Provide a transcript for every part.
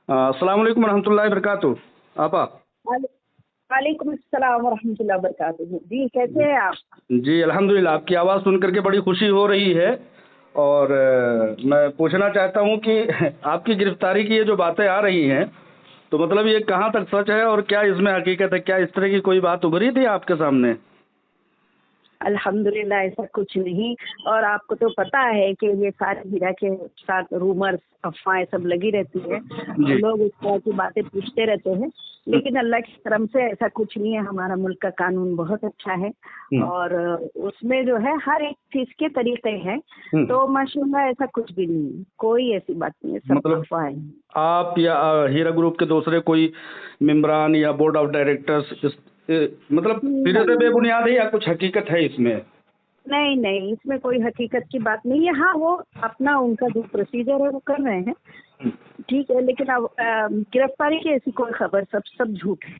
अस्सलाम वालेकुम रहमतुल्लाहि बरकातुहू। आपा वाले- वालेकुम अस्सलाम वरहमतुल्लाहि वबरकातुहू। जी कैसे हैं आप? जी अल्हम्दुलिल्लाह, आपकी आवाज़ सुन करके बड़ी खुशी हो रही है। और मैं पूछना चाहता हूँ कि आपकी गिरफ्तारी की ये जो बातें आ रही हैं, तो मतलब ये कहाँ तक सच है और क्या इसमें हकीकत है? क्या इस तरह की कोई बात उभरी थी आपके सामने? अल्हम्दुलिल्लाह ऐसा कुछ नहीं। और आपको तो पता है कि ये सारे हीरा के साथ रूमर्स अफवाहें सब लगी रहती है। जी। लोग इस तरह की बातें पूछते रहते हैं, लेकिन अल्लाह की करम से ऐसा कुछ नहीं है। हमारा मुल्क का कानून बहुत अच्छा है और उसमें जो है हर एक चीज के तरीके हैं। तो माशाल्लाह ऐसा कुछ भी नहीं है, कोई ऐसी बात नहीं है, सब मतलब अफवाहें हैं। आप या हीरा ग्रुप के दूसरे कोई मेंबरान या बोर्ड ऑफ डायरेक्टर्स मतलब सिरे से नहीं बेबुनियाद है या कुछ हकीकत है इसमें? नहीं नहीं, इसमें कोई हकीकत की बात नहीं है। हाँ, वो अपना उनका जो प्रोसीजर है वो कर रहे हैं, ठीक है। लेकिन अब गिरफ्तारी की ऐसी कोई खबर, सब झूठ है।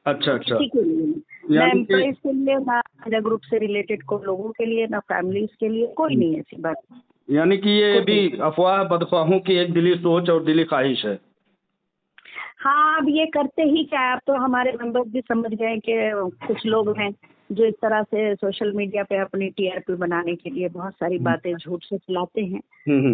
अच्छा अच्छा। किसी के लिए नहीं, ना यानी कि एम्प्लॉइज के लिए, ना हीरा ग्रुप से रिलेटेड को लोगों के लिए, ना फैमिलीज के लिए, कोई नहीं ऐसी बात। यानी कि ये भी कोई अफवाह बदख्वाहों की एक दिली सोच और दिली ख्वाहिश है। हाँ, अब ये करते ही क्या है, अब तो हमारे मेंबर्स भी समझ गए कि कुछ लोग हैं जो इस तरह से सोशल मीडिया पे अपनी टीआरपी बनाने के लिए बहुत सारी बातें झूठ से फैलाते हैं।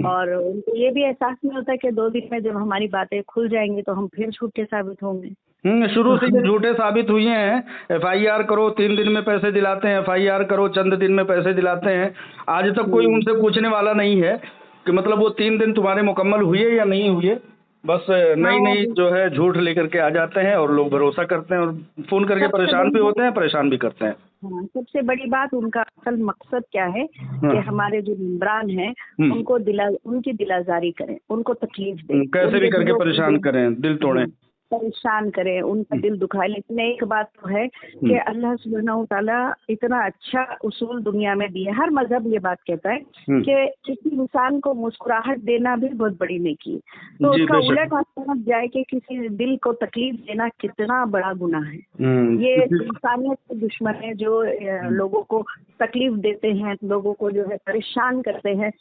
और उनको ये भी एहसास नहीं होता कि 2 दिन में जब हमारी बातें खुल जाएंगी तो हम फिर झूठे साबित होंगे। शुरू से ये झूठे साबित हुए हैं। एफआईआर करो 3 दिन में पैसे दिलाते हैं, एफआईआर करो चंद दिन में पैसे दिलाते हैं। आज तक कोई उनसे पूछने वाला नहीं है कि मतलब वो 3 दिन तुम्हारे मुकम्मल हुए या नहीं हुए। बस नई हाँ, नई जो है झूठ लेकर के आ जाते हैं और लोग भरोसा करते हैं और फोन करके सबसे परेशान बड़ी भी बात, होते हैं, परेशान भी करते हैं। हाँ, सबसे बड़ी बात उनका असल मकसद क्या है हाँ। कि हमारे जो इमरान हैं उनकी दिलाजारी करें, उनको तकलीफ दें, कैसे भी उनके करके दिलों को परेशान करें, दिल तोड़ें। हाँ, परेशान करें, उनका दिल दुखाए। लेकिन एक बात तो है कि अल्लाह सुब्हानहू व तआला इतना अच्छा उसूल दुनिया में दिया, हर मजहब ये बात कहता है कि किसी इंसान को मुस्कुराहट देना भी बहुत बड़ी नेकी है। तो जी उसका बेशक। उलट आप समझ जाए कि किसी दिल को तकलीफ देना कितना बड़ा गुनाह है। ये इंसानियत के दुश्मन है जो लोगों को तकलीफ देते हैं, लोगों को जो है परेशान करते हैं।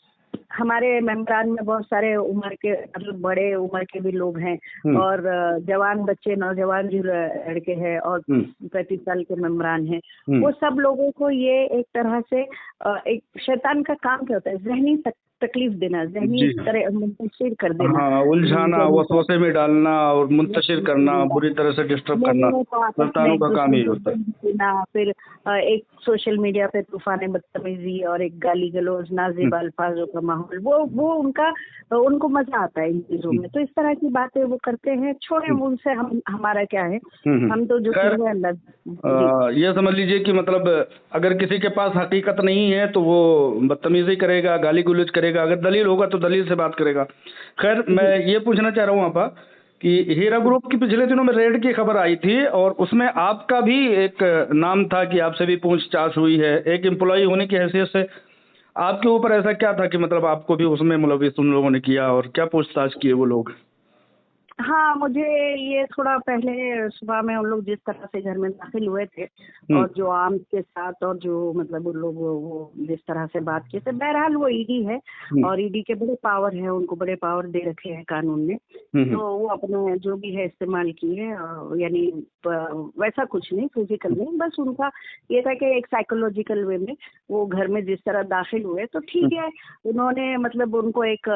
हमारे मेम्बरान में बहुत सारे उम्र के, मतलब बड़े उम्र के भी लोग हैं और जवान बच्चे, नौजवान जो लड़के हैं और 35 साल के मेम्बरान हैं। वो सब लोगों को ये एक तरह से एक शैतान का काम क्या होता है, जहनी तकलीफ देना, जहनी तरह मुंतशिर कर देना। हाँ, उलझाना, वसवसे में डालना और मुंतशिर करना, बुरी तरह से डिस्टर्ब करना, शैतानों का काम यही होता है। फिर एक सोशल मीडिया पे तूफान बदतमीजी और एक गाली गलौज, नाज़िब अल्फाजों का माहौल, वो उनको मजा आता है इन चीजों में। तो इस तरह की बातें वो करते हैं, छोड़े उनसे, हमारा क्या है, हम तो जो खैर, है अल्लाह। ये समझ लीजिए कि मतलब अगर किसी के पास हकीकत नहीं है तो वो बदतमीजी करेगा, गाली गुलज करेगा, अगर दलील होगा तो दलील से बात करेगा। खैर, मैं ये पूछना चाह रहा हूँ आपा कि हीरा ग्रुप की पिछले दिनों में रेड की खबर आई थी और उसमें आपका भी एक नाम था कि आपसे भी पूछताछ हुई है एक एम्प्लॉय होने की हैसियत से। आपके ऊपर ऐसा क्या था कि मतलब आपको भी उसमें मुलविस उन लोगों ने किया और क्या पूछताछ किए वो लोग? हाँ, मुझे ये थोड़ा पहले सुबह में उन लोग जिस तरह से घर में दाखिल हुए थे और जो आर्म्स के साथ और जो मतलब उन लोग वो जिस तरह से बात किए थे, बहरहाल वो ईडी है और ईडी के बड़े पावर हैं, उनको बड़े पावर दे रखे हैं कानून ने। तो वो अपने जो भी है इस्तेमाल किए, यानी वैसा कुछ नहीं फिजिकल नहीं, बस उनका ये था कि एक साइकोलॉजिकल वे में वो घर में जिस तरह दाखिल हुए तो ठीक है। उन्होंने मतलब उनको एक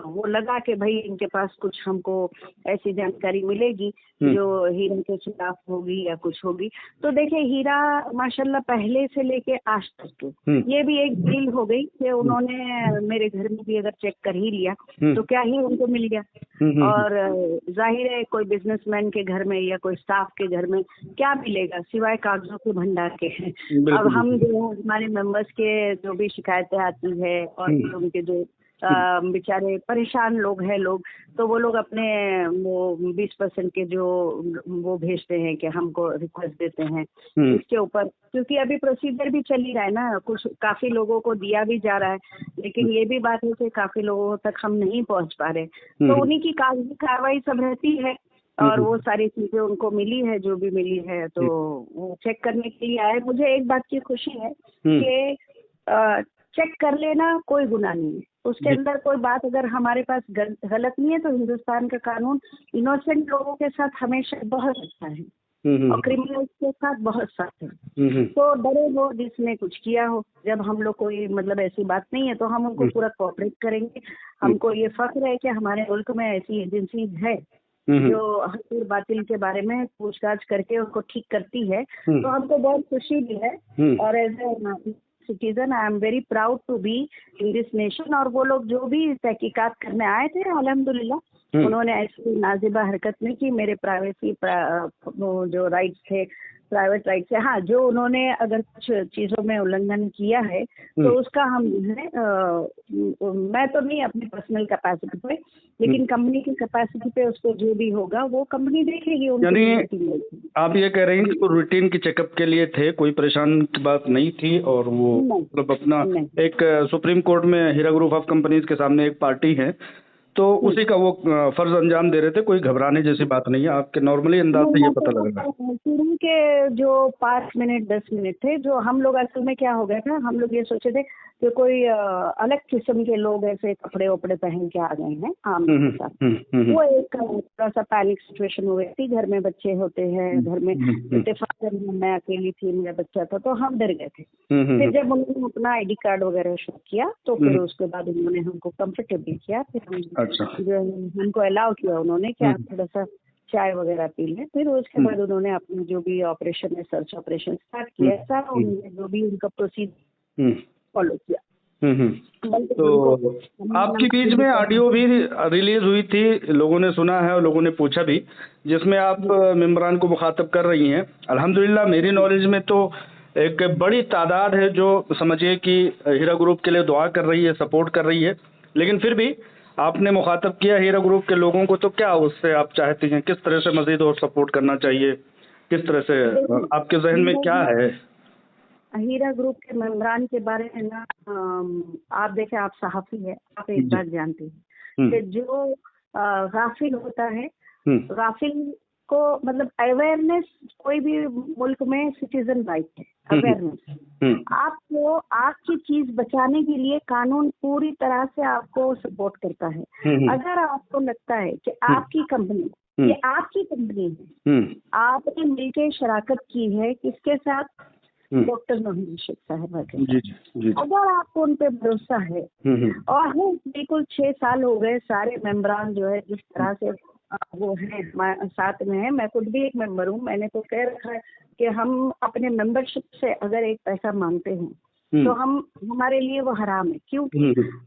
वो लगा कि भाई इनके पास कुछ हमको ऐसी जानकारी मिलेगी जो हीरा के खिलाफ होगी या कुछ होगी। तो देखिए, हीरा माशाल्लाह पहले से लेके आज तक के ये भी एक डील हो गई कि उन्होंने मेरे घर में भी अगर चेक कर ही लिया तो क्या ही उनको मिल गया। और जाहिर है कोई बिजनेसमैन के घर में या कोई स्टाफ के घर में क्या मिलेगा सिवाय कागजों के भंडार के। अब हम जो हमारे मेंबर्स के जो भी शिकायतें आती है और उनके जो बेचारे परेशान लोग हैं तो वो लोग अपने वो 20% के जो वो भेजते हैं कि हमको रिक्वेस्ट देते हैं इसके ऊपर, क्योंकि अभी प्रोसीजर भी चल ही रहा है ना, कुछ काफी लोगों को दिया भी जा रहा है, लेकिन ये भी बात है कि काफी लोगों तक हम नहीं पहुंच पा रहे। तो उन्हीं की कागजी कार्रवाई सब रहती है और वो सारी चीजें उनको मिली है जो भी मिली है, तो वो चेक करने के लिए आए। मुझे एक बात की खुशी है कि चेक कर लेना कोई गुनाह नहीं है, उसके अंदर कोई बात अगर हमारे पास गलत नहीं है तो हिंदुस्तान का कानून इनोसेंट लोगों के साथ हमेशा बहुत अच्छा है और क्रिमिनल्स के साथ बहुत सख्त है। तो डरे वो जिसने कुछ किया हो, जब हम लोग कोई मतलब ऐसी बात नहीं है तो हम उनको पूरा कोऑपरेट करेंगे। हमको ये फख्र है कि हमारे मुल्क में ऐसी एजेंसी है जो हक बातिल के बारे में पूछताछ करके उनको ठीक करती है, तो हमको बहुत खुशी भी है। और as a citizen I am very proud to be in this nation. और वो लोग जो भी तहकीकात करने आए थे अल्हम्दुलिल्लाह उन्होंने ऐसी नाजिबा हरकत नहीं की। मेरे प्राइवेसी जो राइट्स थे, प्राइवेट राइट्स है, हाँ, जो उन्होंने अगर कुछ चीज़ों में उल्लंघन किया है तो उसका हम मैं तो नहीं अपनी पर्सनल कैपेसिटी पे, लेकिन कंपनी की कैपेसिटी पे उसको जो भी होगा वो कंपनी देखेगी। यानी आप ये कह रहे हैं कि रूटीन की चेकअप के लिए थे, कोई परेशान की बात नहीं थी, और वो मतलब अपना एक सुप्रीम कोर्ट में हीरा ग्रुप ऑफ कंपनीज के सामने एक पार्टी है तो उसी का वो फर्ज अंजाम दे रहे थे, कोई घबराने जैसी बात नहीं है। आपके नॉर्मली अंदाज से ये पता लग रहा है। शुरू के जो 5 मिनट 10 मिनट थे जो हम लोग असल में क्या हो गया था, हम लोग ये सोचे थे कि कोई अलग किस्म के लोग ऐसे कपड़े वपड़े पहन के आ गए हैं आम के साथ। वो एक थोड़ा सा पैनिक सिचुएशन हो गई थी। घर में बच्चे होते हैं, घर में इत्तेफाक मैं अकेली थी, मेरा बच्चा था, तो हम डर गए थे। फिर जब उन्होंने अपना ID कार्ड वगैरह शो किया तो फिर उसके बाद उन्होंने हमको कंफर्टेबल किया। फिर जो हमको अलाउ किया उन्होंने कि आप थोड़ा सा चाय वगैरह पी लें। फिर उसके बाद उन्होंने अपना जो भी ऑपरेशन है, सर्च ऑपरेशन स्टार्ट किया। सारा उन्होंने जो भी उनका प्रोसीजर फॉलो किया। तो आपके बीच में ऑडियो भी रिलीज हुई थी, लोगों ने सुना है और लोगों ने पूछा भी, जिसमें आप मेंबरान को मुखातब कर रही हैं। अल्हम्दुलिल्लाह मेरी नॉलेज में तो एक बड़ी तादाद है जो समझिए कि हीरा ग्रुप के लिए दुआ कर रही है, सपोर्ट कर रही है, लेकिन फिर भी आपने मुखातब किया हीरा ग्रुप के लोगों को, तो क्या उससे आप चाहती हैं, किस तरह से मजीद और सपोर्ट करना चाहिए, किस तरह से आपके जहन में क्या है? हीरा ग्रुप के मेंबरान के बारे में ना आप देखें, आप सहाफ़ी है, आप एक बात जानते हैं कि जो गाफिल होता है, गाफिल को मतलब अवेयरनेस कोई भी मुल्क में सिटीजन राइट है, अवेयरनेस। आपको आपकी चीज बचाने के लिए कानून पूरी तरह से आपको सपोर्ट करता है। अगर आपको लगता है कि आपकी कंपनी, ये आपकी कंपनी है, आपने मिलकर शराकत की है किसके साथ, डॉक्टर नौहिन शेख साहबा के साथ, अगर आपको उन पे भरोसा है और हम बिल्कुल 6 साल हो गए सारे मेंबरान जो है जिस तरह से वो है साथ में है, मैं खुद भी एक मेंबर हूँ। मैंने तो कह रखा है कि हम अपने मेंबरशिप से अगर एक पैसा मांगते हैं तो हमारे लिए वो हराम है, क्योंकि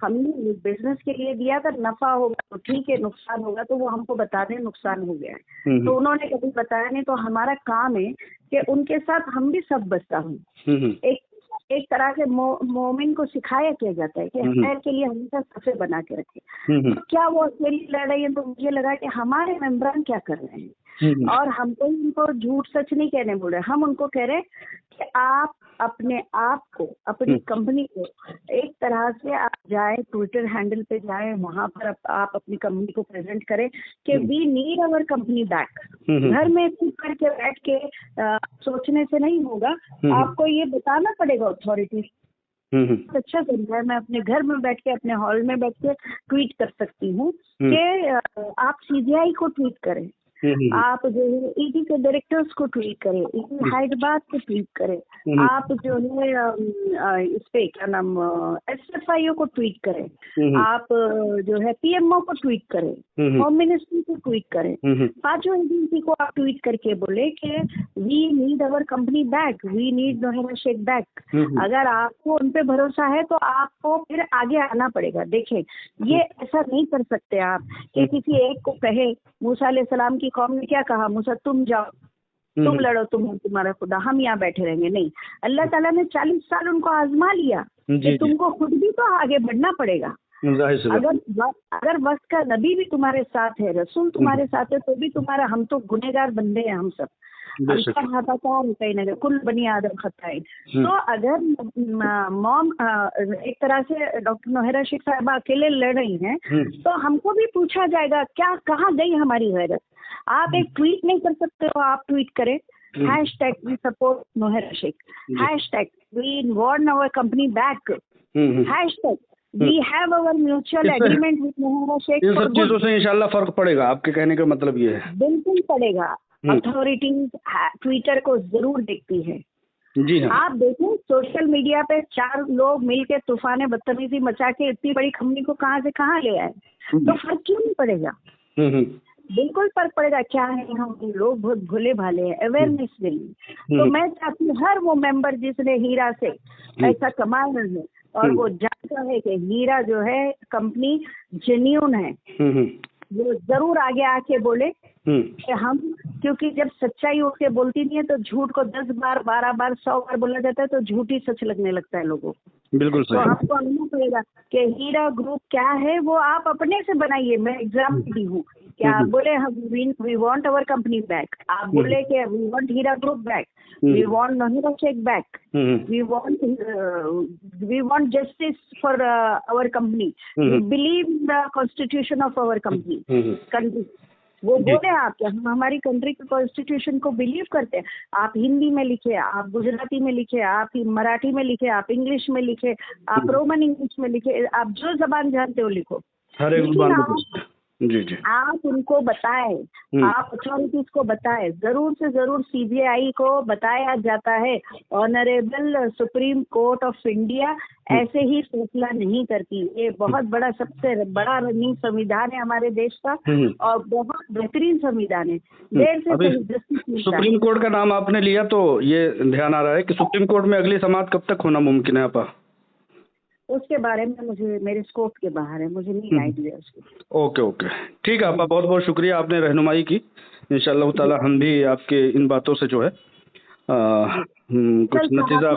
हमने बिजनेस के लिए दिया था। नफा होगा तो ठीक है, नुकसान होगा तो वो हमको बता दें नुकसान हो गया है, तो उन्होंने कभी बताया नहीं। तो हमारा काम है कि उनके साथ हम भी सब बचता हूँ। एक तरह से मोमिन को सिखाया किया जाता है कि खैर के लिए हमेशा सफे बना के रखे। तो क्या वो अकेली लड़ रही है, तो मुझे लगा कि हमारे मेंबरान क्या कर रहे हैं, और हमको उनको झूठ सच नहीं कहने बोल रहे, हम उनको कह रहे कि आप अपने आप को, अपनी कंपनी को एक तरह से आप जाए, ट्विटर हैंडल पे जाए, वहां पर आप अपनी कंपनी को प्रेजेंट करें कि we need our company back. घर में चुप करके बैठ के सोचने से नहीं होगा, आपको ये बताना पड़ेगा अथॉरिटी। अच्छा तरीका है, मैं अपने घर में बैठ के, अपने हॉल में बैठ के ट्वीट कर सकती हूँ कि आप CBI को ट्वीट करें, आप जो है ED के डायरेक्टर्स को ट्वीट करें, हैदराबाद को ट्वीट करें, आप जो है इस पे क्या नाम SFIO को ट्वीट करें, आप जो है PMO को ट्वीट करें, होम मिनिस्ट्री को ट्वीट करें, पांचों एजेंसी को आप ट्वीट करके बोले कि we need our company back, we need Nowhera Shaikh back. अगर आपको उन पे भरोसा है तो आपको फिर आगे आना पड़ेगा। देखें, ये ऐसा नहीं कर सकते आप कि किसी एक को कहे, मूसा अलैहिस्सलाम की कौम ने क्या कहा, मूसा तुम जाओ, तुम लड़ो, तुम्हारा खुदा, हम यहाँ बैठे रहेंगे। नहीं, अल्लाह ताला ने 40 साल उनको आजमा लिया कि तुमको खुद भी तो आगे बढ़ना पड़ेगा। अगर वक्त का नबी भी तुम्हारे साथ है, रसूल तुम्हारे साथ है, तो भी तुम्हारा, हम तो गुनहगार बंदे हैं, हम सब कुल बनी आदम खताइन। तो अगर मॉम एक तरह से डॉक्टर नौहिरा शेख साहिबा अकेले लड़ रही हैं, तो हमको भी पूछा जाएगा क्या, कहाँ गई हमारी गैरत। आप एक ट्वीट नहीं कर सकते हो, आप ट्वीट करें #we support Nowhera Shaikh, #we want our company back, we have our mutual इससे- agreement with Mehra Shaikh in for सब good। चीजों से इंशाल्लाह फर्क पड़ेगा, आपके कहने का मतलब ये है। बिल्कुल पड़ेगा। अथॉरिटीज ट्विटर को जरूर देखती है। जी हाँ। आप देखें सोशल मीडिया पे 4 लोग मिलके तूफान बदतमीजी मचा के इतनी बड़ी कंपनी को कहाँ से कहाँ ले आए, तो फर्क क्यों नहीं पड़ेगा? बिल्कुल फर्क पड़ेगा। क्या है, हम लोग बहुत भोले भाले हैं, अवेयरनेस नहीं। तो मैं चाहती हूँ हर वो मेंबर जिसने हीरा से ऐसा कमाया है और वो जानता है कि हीरा जो है कंपनी जेन्युइन है, वो जरूर आगे आके बोले कि हम, क्योंकि जब सच्चाई उठ के बोलती नहीं है तो झूठ को 10 बार 12 बार 100 बार बोला जाता है तो झूठ ही सच लगने लगता है लोगों को। बिल्कुल तो सही। आपको मानना पड़ेगा कि हीरा ग्रुप क्या है, वो आप अपने से बनाइए। मैं एग्जाम्पल दी हूँ कि आप बोले हम we want our company back, आप बोले कि we want Heera group back, we want Mehra Sheikh back, we want justice for our company, we believe in the constitution of our company country. वो बोले आप कि हम हमारी कंट्री के कॉन्स्टिट्यूशन को बिलीव करते हैं। आप हिंदी में लिखे, आप गुजराती में लिखे, आप मराठी में लिखे, आप इंग्लिश में लिखे, आप रोमन इंग्लिश में लिखे, आप जो जबान जानते हो लिखो। हर एक लेकिन जुबान को जी जी आप उनको बताएं, आप अथॉरिटीज को बताएं, जरूर से जरूर सीबीआई को बताया जाता है। Honourable supreme court of India ऐसे ही फैसला नहीं करती। ये बहुत बड़ा, सबसे बड़ा रनिंग संविधान है हमारे देश का और बहुत बेहतरीन संविधान है। देर से अभी जस्टिस मिलता है। सुप्रीम कोर्ट का नाम आपने लिया तो ये ध्यान आ रहा है कि सुप्रीम कोर्ट में अगली समाप्त कब तक होना मुमकिन है आपा? उसके बारे में मुझे, मेरे स्कोप के बाहर है, मुझे नहीं आइडिया उसको। ओके ओके, ठीक है आपा, बहुत बहुत शुक्रिया, आपने रहनुमाई की। इंशाल्लाह ताला हम भी आपके इन बातों से जो है कुछ नतीजा।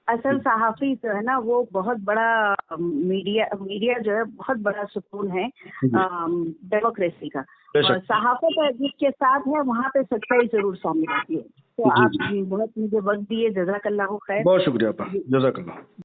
असल सहाफी जो है ना, वो बहुत बड़ा मीडिया जो है बहुत बड़ा सुकून है डेमोक्रेसी का। और सहाफत जिसके साथ है वहाँ पे सच्चाई जरूर सामने आती है। तो आप बहुत मुझे वक्त दिए, जज़ाकल्लाह खैर। बहुत शुक्रिया आपा, जज़ाकल्लाह।